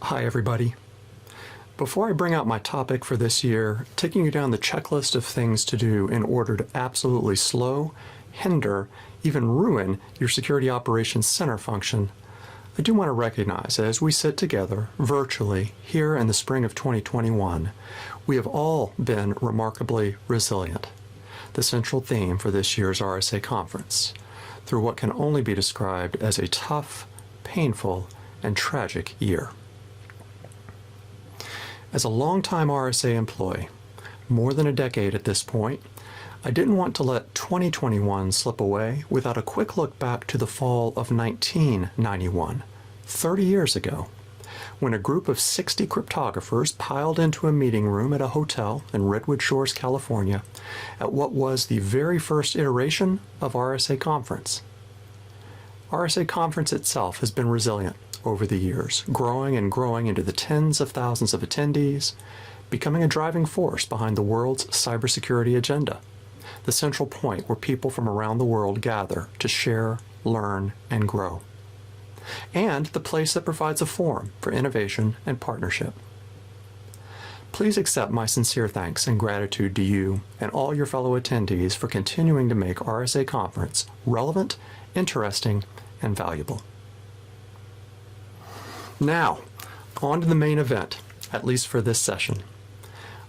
Hi everybody. Before I bring out my topic for this year, taking you down the checklist of things to do in order to absolutely slow, hinder, even ruin your Security Operations Center function, I do want to recognize that as we sit together virtually here in the spring of 2021, we have all been remarkably resilient. The central theme for this year's RSA conference, through what can only be described as a tough, painful, and tragic year. As a longtime RSA employee, more than a decade at this point, I didn't want to let 2021 slip away without a quick look back to the fall of 1991, 30 years ago, when a group of 60 cryptographers piled into a meeting room at a hotel in Redwood Shores, California, at what was the very first iteration of RSA Conference. RSA Conference itself has been resilient over the years, growing and growing into the tens of thousands of attendees, becoming a driving force behind the world's cybersecurity agenda, the central point where people from around the world gather to share, learn, and grow, and the place that provides a forum for innovation and partnership. Please accept my sincere thanks and gratitude to you and all your fellow attendees for continuing to make RSA Conference relevant, interesting, and valuable. Now, on to the main event, at least for this session.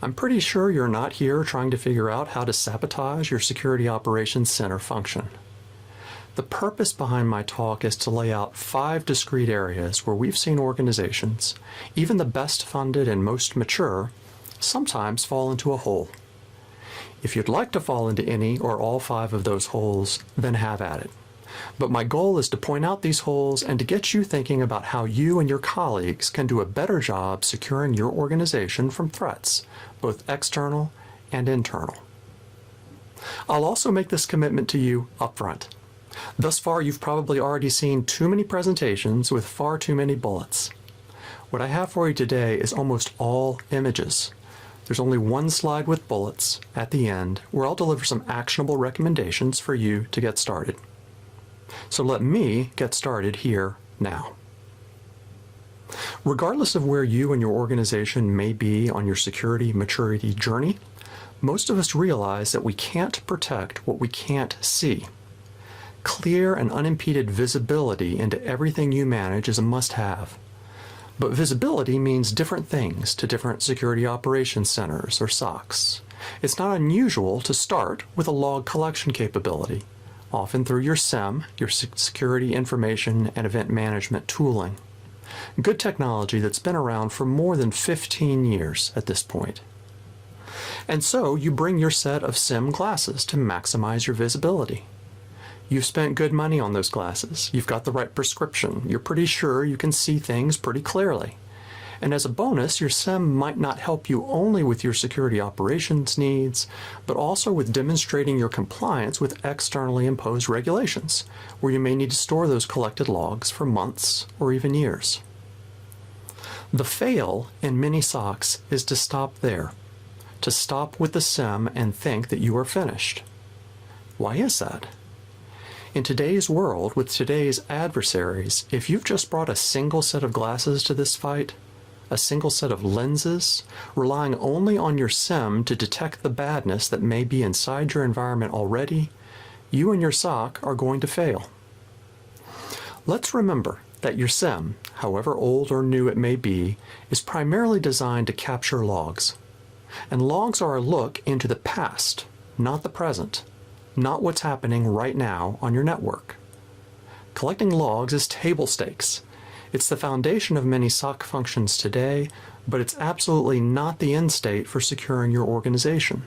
I'm pretty sure you're not here trying to figure out how to sabotage your Security Operations Center function. The purpose behind my talk is to lay out 5 discrete areas where we've seen organizations, even the best funded and most mature, sometimes fall into a hole. If you'd like to fall into any or all 5 of those holes, then have at it. But my goal is to point out these holes and to get you thinking about how you and your colleagues can do a better job securing your organization from threats, both external and internal. I'll also make this commitment to you up front. Thus far, you've probably already seen too many presentations with far too many bullets. What I have for you today is almost all images. There's only one slide with bullets at the end where I'll deliver some actionable recommendations for you to get started. So let me get started here now. Regardless of where you and your organization may be on your security maturity journey, most of us realize that we can't protect what we can't see. Clear and unimpeded visibility into everything you manage is a must-have. But visibility means different things to different security operations centers or SOCs. It's not unusual to start with a log collection capability, often through your SIEM, your Security Information and Event Management tooling. Good technology that's been around for more than 15 years at this point. And so you bring your set of SIEM glasses to maximize your visibility. You've spent good money on those glasses. You've got the right prescription. You're pretty sure you can see things pretty clearly. And as a bonus, your SIEM might not help you only with your security operations needs, but also with demonstrating your compliance with externally imposed regulations, where you may need to store those collected logs for months or even years. The fail in many SOCs is to stop there, to stop with the SIEM and think that you are finished. Why is that? In today's world, with today's adversaries, if you've just brought a single set of glasses to this fight, a single set of lenses, relying only on your SIEM to detect the badness that may be inside your environment already, you and your SOC are going to fail. Let's remember that your SIEM, however old or new it may be, is primarily designed to capture logs. And logs are a look into the past, not the present, not what's happening right now on your network. Collecting logs is table stakes. It's the foundation of many SOC functions today, but it's absolutely not the end state for securing your organization.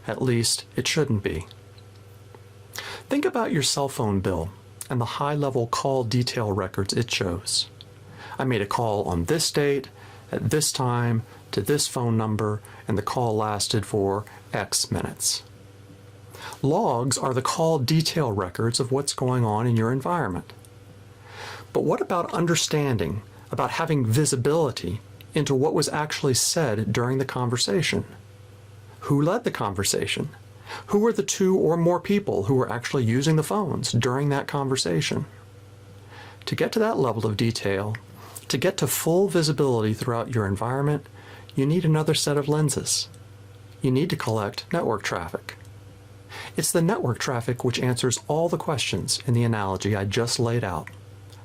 At least, it shouldn't be. Think about your cell phone bill and the high-level call detail records it shows. I made a call on this date, at this time, to this phone number, and the call lasted for X minutes. Logs are the call detail records of what's going on in your environment. But what about understanding, about having visibility into what was actually said during the conversation? Who led the conversation? Who were the 2 or more people who were actually using the phones during that conversation? To get to that level of detail, To get to full visibility throughout your environment, you need another set of lenses. You need to collect network traffic. It's the network traffic which answers all the questions in the analogy I just laid out,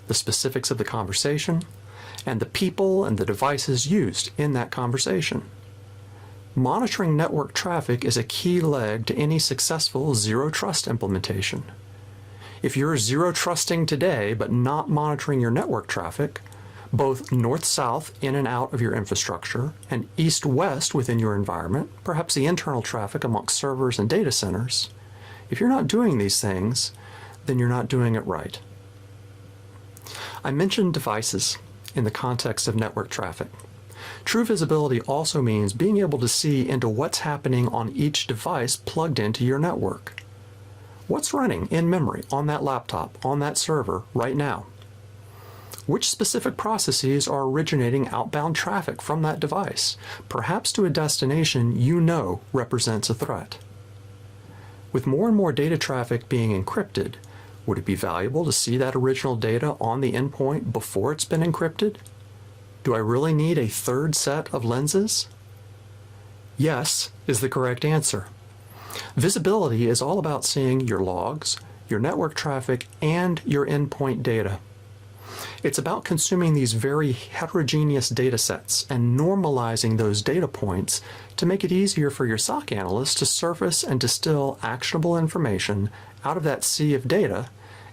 the specifics of the conversation, and the people and the devices used in that conversation. Monitoring network traffic is a key leg to any successful zero trust implementation. If you're zero trusting today but not monitoring your network traffic, both north-south in and out of your infrastructure and east-west within your environment, perhaps the internal traffic amongst servers and data centers, if you're not doing these things, then you're not doing it right. I mentioned devices in the context of network traffic. True visibility also means being able to see into what's happening on each device plugged into your network. What's running in memory on that laptop, on that server, right now? Which specific processes are originating outbound traffic from that device, perhaps to a destination you know represents a threat? With more and more data traffic being encrypted, would it be valuable to see that original data on the endpoint before it's been encrypted? Do I really need a third set of lenses? Yes is the correct answer. Visibility is all about seeing your logs, your network traffic, and your endpoint data. It's about consuming these very heterogeneous data sets and normalizing those data points to make it easier for your SOC analysts to surface and distill actionable information out of that sea of data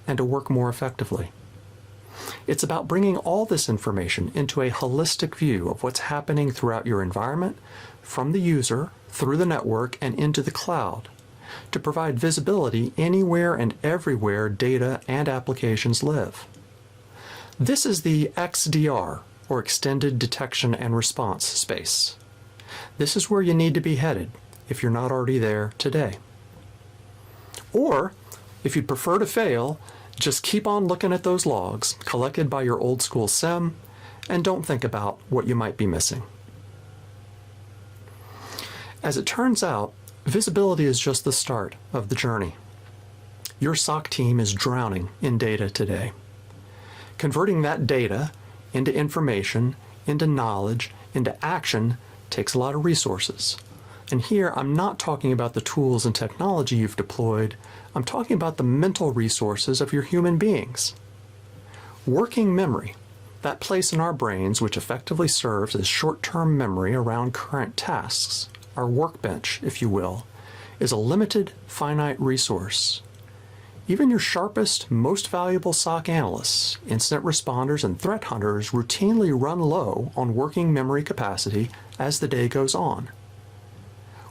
and to work more effectively. It's about bringing all this information into a holistic view of what's happening throughout your environment, from the user, through the network, and into the cloud, to provide visibility anywhere and everywhere data and applications live. This is the XDR, or Extended Detection and Response space. This is where you need to be headed if you're not already there today. Or, if you'd prefer to fail, just keep on looking at those logs collected by your old school SIM and don't think about what you might be missing. As it turns out, visibility is just the start of the journey. Your SOC team is drowning in data today. Converting that data into information, into knowledge, into action takes a lot of resources. And here I'm not talking about the tools and technology you've deployed, I'm talking about the mental resources of your human beings. Working memory, that place in our brains which effectively serves as short-term memory around current tasks, our workbench, if you will, is a limited, finite resource. Even your sharpest, most valuable SOC analysts, incident responders, and threat hunters routinely run low on working memory capacity as the day goes on.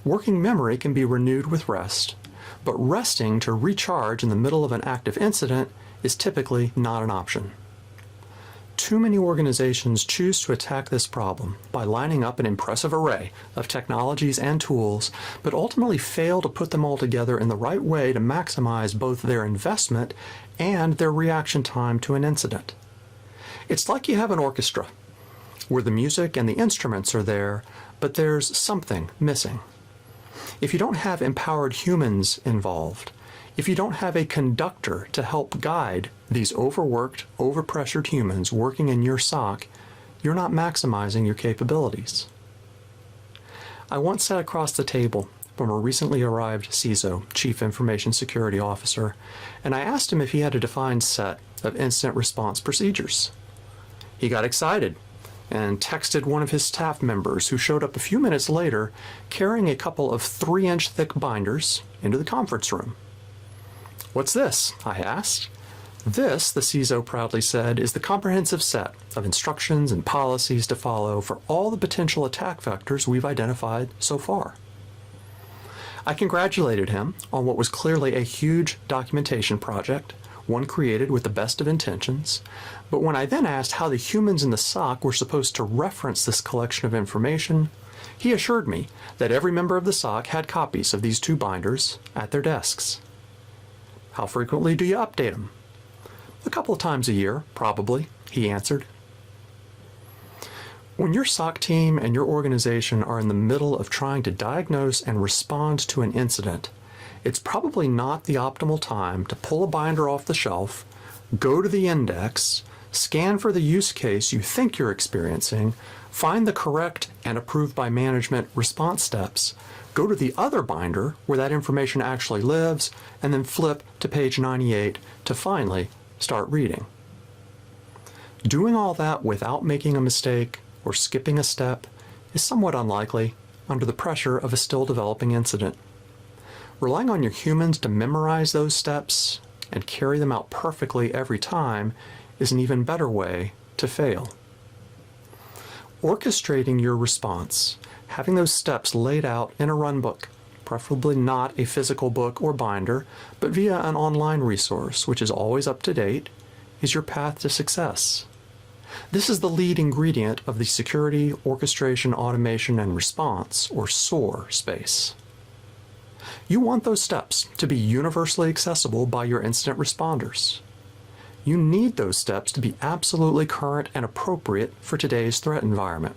Working memory can be renewed with rest, but resting to recharge in the middle of an active incident is typically not an option. Too many organizations choose to attack this problem by lining up an impressive array of technologies and tools, but ultimately fail to put them all together in the right way to maximize both their investment and their reaction time to an incident. It's like you have an orchestra, where the music and the instruments are there, but there's something missing. If you don't have empowered humans involved, if you don't have a conductor to help guide these overworked, overpressured humans working in your SOC, you're not maximizing your capabilities. I once sat across the table from a recently arrived CISO, Chief Information Security Officer, and I asked him if he had a defined set of incident response procedures. He got excited and texted one of his staff members who showed up a few minutes later carrying a couple of 3-inch thick binders into the conference room. "What's this?" I asked. "This," the CISO proudly said, "is the comprehensive set of instructions and policies to follow for all the potential attack vectors we've identified so far." I congratulated him on what was clearly a huge documentation project, one created with the best of intentions, but when I then asked how the humans in the SOC were supposed to reference this collection of information, he assured me that every member of the SOC had copies of these 2 binders at their desks. "How frequently do you update them?" "A couple of times a year, probably," he answered. When your SOC team and your organization are in the middle of trying to diagnose and respond to an incident, it's probably not the optimal time to pull a binder off the shelf, go to the index, Scan for the use case you think you're experiencing, find the correct and approved by management response steps, go to the other binder where that information actually lives, and then flip to page 98 to finally start reading. Doing all that without making a mistake or skipping a step is somewhat unlikely under the pressure of a still developing incident. Relying on your humans to memorize those steps and carry them out perfectly every time is an even better way to fail. Orchestrating your response, having those steps laid out in a runbook, preferably not a physical book or binder, but via an online resource which is always up to date, is your path to success. This is the lead ingredient of the Security, Orchestration, Automation, and Response, or SOAR space. You want those steps to be universally accessible by your incident responders. You need those steps to be absolutely current and appropriate for today's threat environment,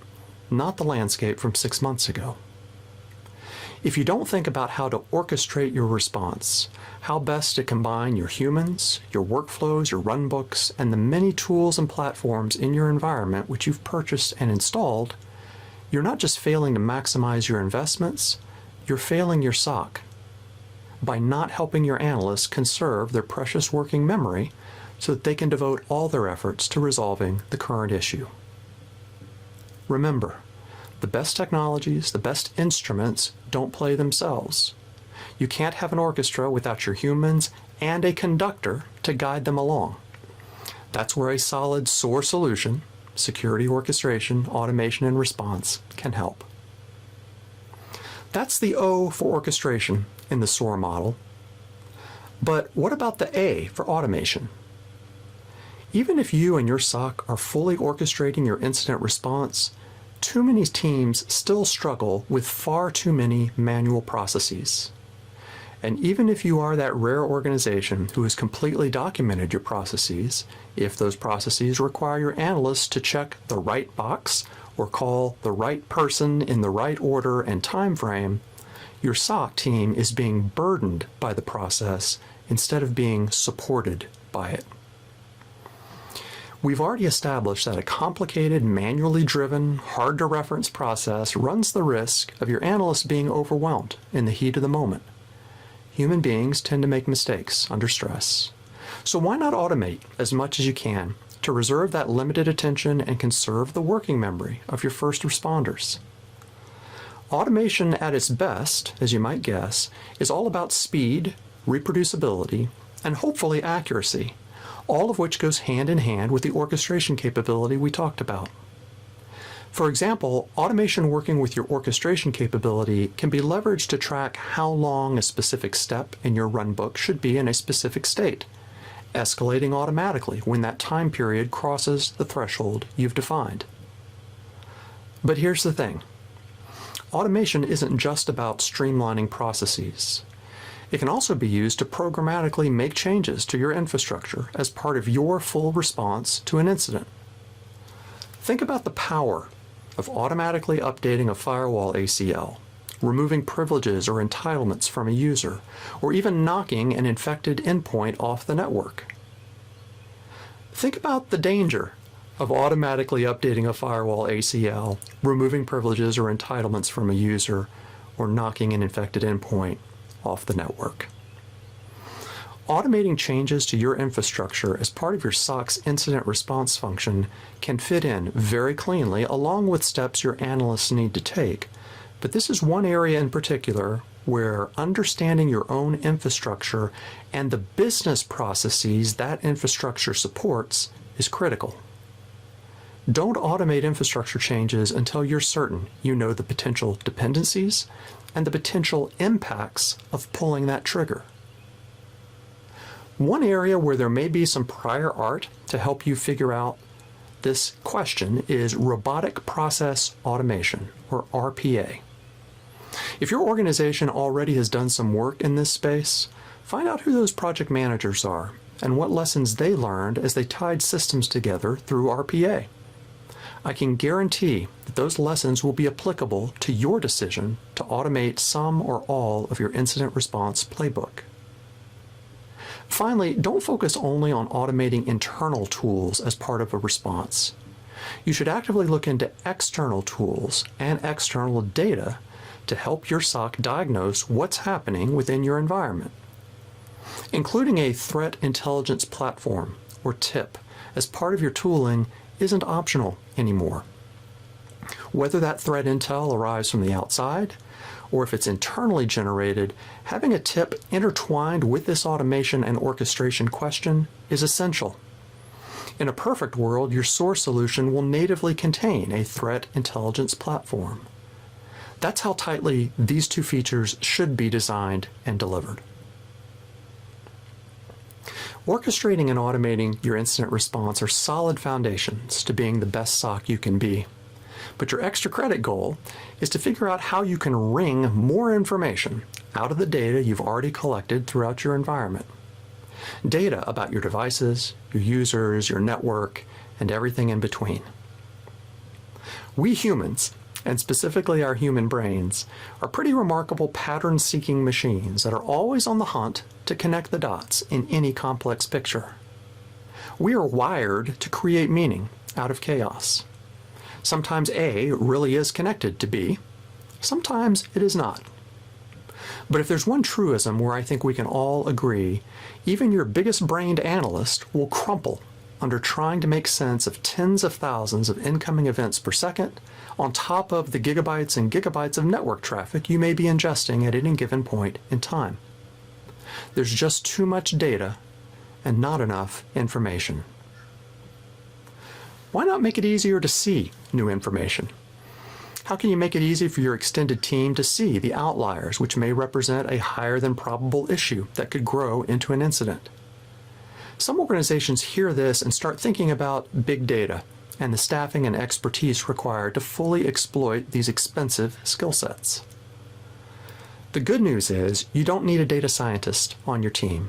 not the landscape from 6 months ago. If you don't think about how to orchestrate your response, how best to combine your humans, your workflows, your runbooks, and the many tools and platforms in your environment which you've purchased and installed, you're not just failing to maximize your investments, you're failing your SOC by not helping your analysts conserve their precious working memory so that they can devote all their efforts to resolving the current issue. Remember, the best technologies, the best instruments don't play themselves. You can't have an orchestra without your humans and a conductor to guide them along. That's where a solid SOAR solution, security, orchestration, automation, and response, can help. That's the O for orchestration in the SOAR model. But what about the A for automation? Even if you and your SOC are fully orchestrating your incident response, too many teams still struggle with far too many manual processes. And even if you are that rare organization who has completely documented your processes, if those processes require your analysts to check the right box or call the right person in the right order and time frame, your SOC team is being burdened by the process instead of being supported by it. We've already established that a complicated, manually driven, hard-to-reference process runs the risk of your analysts being overwhelmed in the heat of the moment. Human beings tend to make mistakes under stress. So why not automate as much as you can to reserve that limited attention and conserve the working memory of your first responders? Automation at its best, as you might guess, is all about speed, reproducibility, and hopefully accuracy, all of which goes hand in hand with the orchestration capability we talked about. For example, automation working with your orchestration capability can be leveraged to track how long a specific step in your runbook should be in a specific state, escalating automatically when that time period crosses the threshold you've defined. But here's the thing. Automation isn't just about streamlining processes. It can also be used to programmatically make changes to your infrastructure as part of your full response to an incident. Think about the power of automatically updating a firewall ACL, removing privileges or entitlements from a user, or even knocking an infected endpoint off the network. Think about the danger of automatically updating a firewall ACL, removing privileges or entitlements from a user, or knocking an infected endpoint off the network. Automating changes to your infrastructure as part of your SOC's incident response function can fit in very cleanly along with steps your analysts need to take, but this is one area in particular where understanding your own infrastructure and the business processes that infrastructure supports is critical. Don't automate infrastructure changes until you're certain you know the potential dependencies and the potential impacts of pulling that trigger. One area where there may be some prior art to help you figure out this question is robotic process automation, or RPA. If your organization already has done some work in this space, find out who those project managers are and what lessons they learned as they tied systems together through RPA. I can guarantee that those lessons will be applicable to your decision to automate some or all of your incident response playbook. Finally, don't focus only on automating internal tools as part of a response. You should actively look into external tools and external data to help your SOC diagnose what's happening within your environment. Including a threat intelligence platform, or TIP, as part of your tooling isn't optional anymore. Whether that threat intel arrives from the outside, or if it's internally generated, having a TIP intertwined with this automation and orchestration question is essential. In a perfect world, your source solution will natively contain a threat intelligence platform. That's how tightly these two features should be designed and delivered. Orchestrating and automating your incident response are solid foundations to being the best SOC you can be. But your extra credit goal is to figure out how you can wring more information out of the data you've already collected throughout your environment. Data about your devices, your users, your network, and everything in between. We humans, and specifically our human brains, are pretty remarkable pattern-seeking machines that are always on the hunt to connect the dots in any complex picture. We are wired to create meaning out of chaos. Sometimes A really is connected to B, sometimes it is not. But if there's one truism where I think we can all agree, even your biggest brained analyst will crumple under trying to make sense of tens of thousands of incoming events per second on top of the gigabytes and gigabytes of network traffic you may be ingesting at any given point in time. There's just too much data and not enough information. Why not make it easier to see new information? How can you make it easy for your extended team to see the outliers which may represent a higher than probable issue that could grow into an incident? Some organizations hear this and start thinking about big data and the staffing and expertise required to fully exploit these expensive skill sets. The good news is you don't need a data scientist on your team.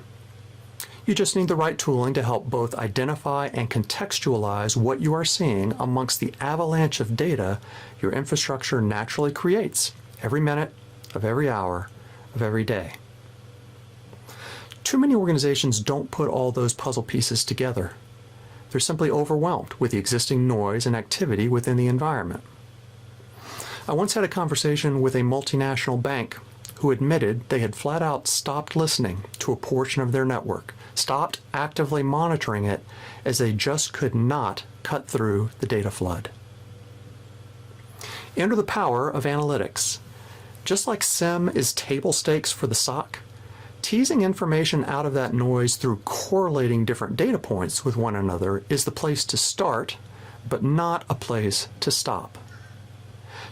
You just need the right tooling to help both identify and contextualize what you are seeing amongst the avalanche of data your infrastructure naturally creates every minute of every hour of every day. Too many organizations don't put all those puzzle pieces together. They're simply overwhelmed with the existing noise and activity within the environment. I once had a conversation with a multinational bank who admitted they had flat out stopped listening to a portion of their network, stopped actively monitoring it as they just could not cut through the data flood. Enter the power of analytics. Just like SIM is table stakes for the SOC, teasing information out of that noise through correlating different data points with one another is the place to start, but not a place to stop.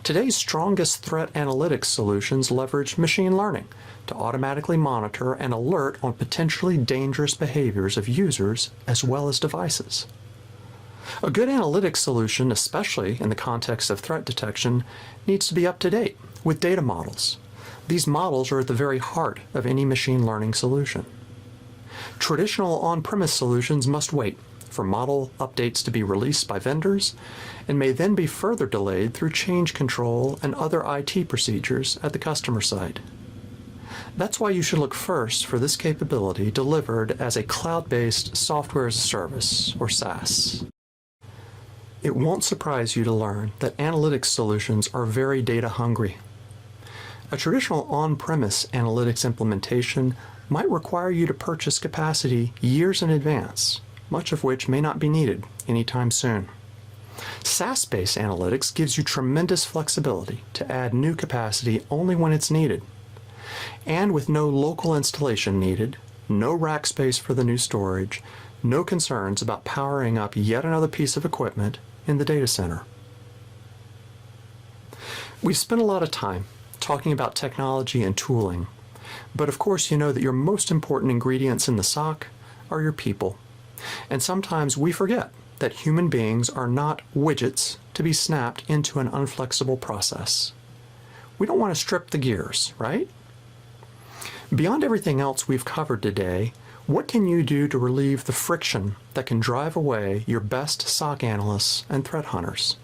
Today's strongest threat analytics solutions leverage machine learning to automatically monitor and alert on potentially dangerous behaviors of users as well as devices. A good analytics solution, especially in the context of threat detection, needs to be up to date with data models. These models are at the very heart of any machine learning solution. Traditional on-premise solutions must wait for model updates to be released by vendors and may then be further delayed through change control and other IT procedures at the customer site. That's why you should look first for this capability delivered as a cloud-based software as a service, or SaaS. It won't surprise you to learn that analytics solutions are very data hungry. A traditional on-premise analytics implementation might require you to purchase capacity years in advance, much of which may not be needed anytime soon. SaaS-based analytics gives you tremendous flexibility to add new capacity only when it's needed. And with no local installation needed, no rack space for the new storage, no concerns about powering up yet another piece of equipment in the data center. We've spent a lot of time talking about technology and tooling, but of course you know that your most important ingredients in the SOC are your people. And sometimes we forget that human beings are not widgets to be snapped into an unflexible process. We don't want to strip the gears, right? Beyond everything else we've covered today, what can you do to relieve the friction that can drive away your best SOC analysts and threat hunters?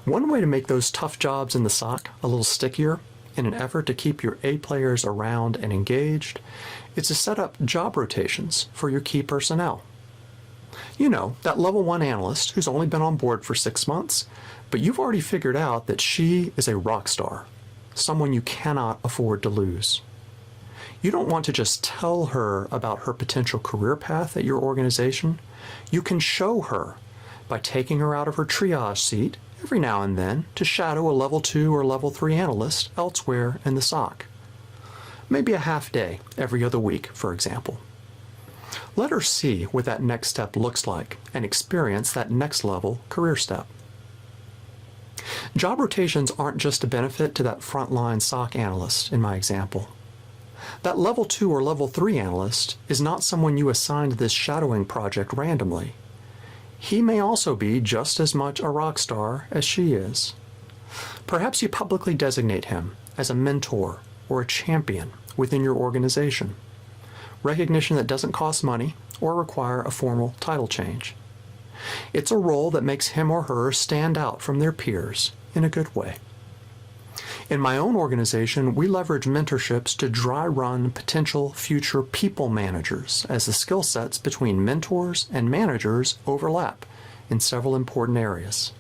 One way to make those tough jobs in the SOC a little stickier in an effort to keep your A players around and engaged is to set up job rotations for your key personnel. You know, that level 1 analyst who's only been on board for 6 months, but you've already figured out that she is a rock star, someone you cannot afford to lose. You don't want to just tell her about her potential career path at your organization. You can show her by taking her out of her triage seat every now and then to shadow a level 2 or level 3 analyst elsewhere in the SOC. Maybe a half day every other week, for example. Let her see what that next step looks like and experience that next level career step. Job rotations aren't just a benefit to that frontline SOC analyst in my example. That level 2 or level 3 analyst is not someone you assigned this shadowing project randomly. He may also be just as much a rock star as she is. Perhaps you publicly designate him as a mentor or a champion within your organization. Recognition that doesn't cost money or require a formal title change. It's a role that makes him or her stand out from their peers in a good way. In my own organization, we leverage mentorships to dry run potential future people managers as the skill sets between mentors and managers overlap in several important areas.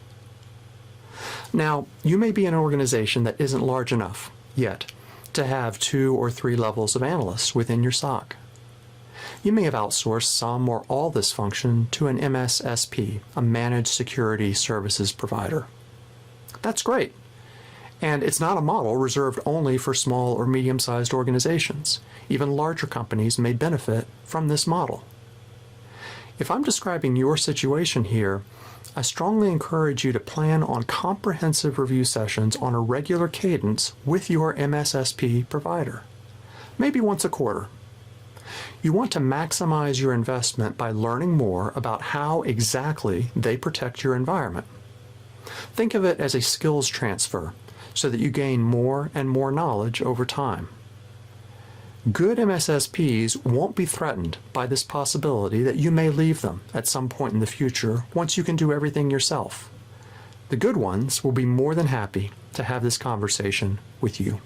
Now, you may be in an organization that isn't large enough yet to have 2 or 3 levels of analysts within your SOC. You may have outsourced some or all this function to an MSSP, a Managed Security Services Provider. That's great. And it's not a model reserved only for small or medium-sized organizations. Even larger companies may benefit from this model. If I'm describing your situation here, I strongly encourage you to plan on comprehensive review sessions on a regular cadence with your MSSP provider, maybe once a quarter. You want to maximize your investment by learning more about how exactly they protect your environment. Think of it as a skills transfer so that you gain more and more knowledge over time. Good MSSPs won't be threatened by this possibility that you may leave them at some point in the future once you can do everything yourself. The good ones will be more than happy to have this conversation with you.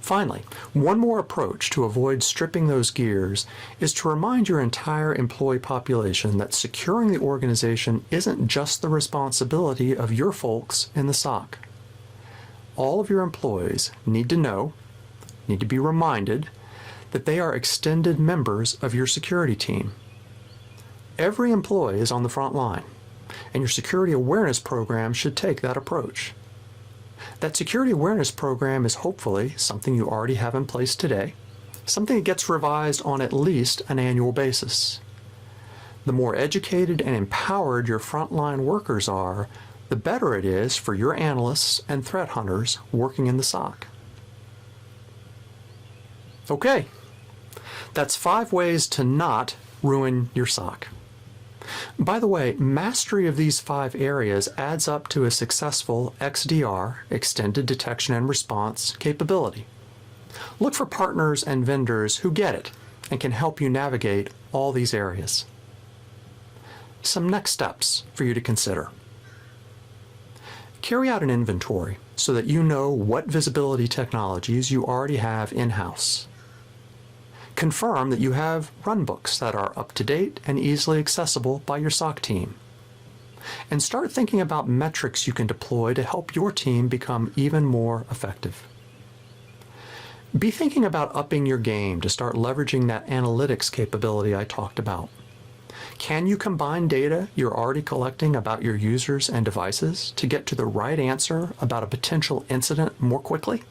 Finally, one more approach to avoid stripping those gears is to remind your entire employee population that securing the organization isn't just the responsibility of your folks in the SOC. All of your employees need to be reminded that they are extended members of your security team. Every employee is on the front line, and your security awareness program should take that approach. That security awareness program is hopefully something you already have in place today, something that gets revised on at least an annual basis. The more educated and empowered your frontline workers are, the better it is for your analysts and threat hunters working in the SOC. Okay, that's 5 ways to not ruin your SOC. By the way, mastery of these 5 areas adds up to a successful XDR, Extended Detection and Response, capability. Look for partners and vendors who get it and can help you navigate all these areas. Some next steps for you to consider. Carry out an inventory so that you know what visibility technologies you already have in-house. Confirm that you have runbooks that are up to date and easily accessible by your SOC team. And start thinking about metrics you can deploy to help your team become even more effective. Be thinking about upping your game to start leveraging that analytics capability I talked about. Can you combine data you're already collecting about your users and devices to get to the right answer about a potential incident more quickly?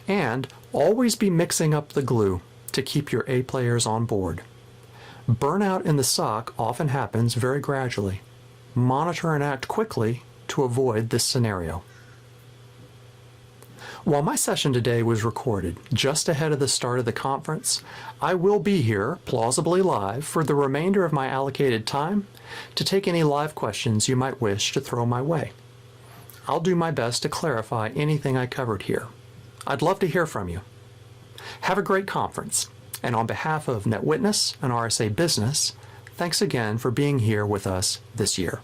And always be mixing up the glue to keep your A players on board. Burnout in the SOC often happens very gradually. Monitor and act quickly to avoid this scenario. While my session today was recorded just ahead of the start of the conference, I will be here, plausibly live, for the remainder of my allocated time to take any live questions you might wish to throw my way. I'll do my best to clarify anything I covered here. I'd love to hear from you. Have a great conference, and on behalf of NetWitness and RSA Business, thanks again for being here with us this year.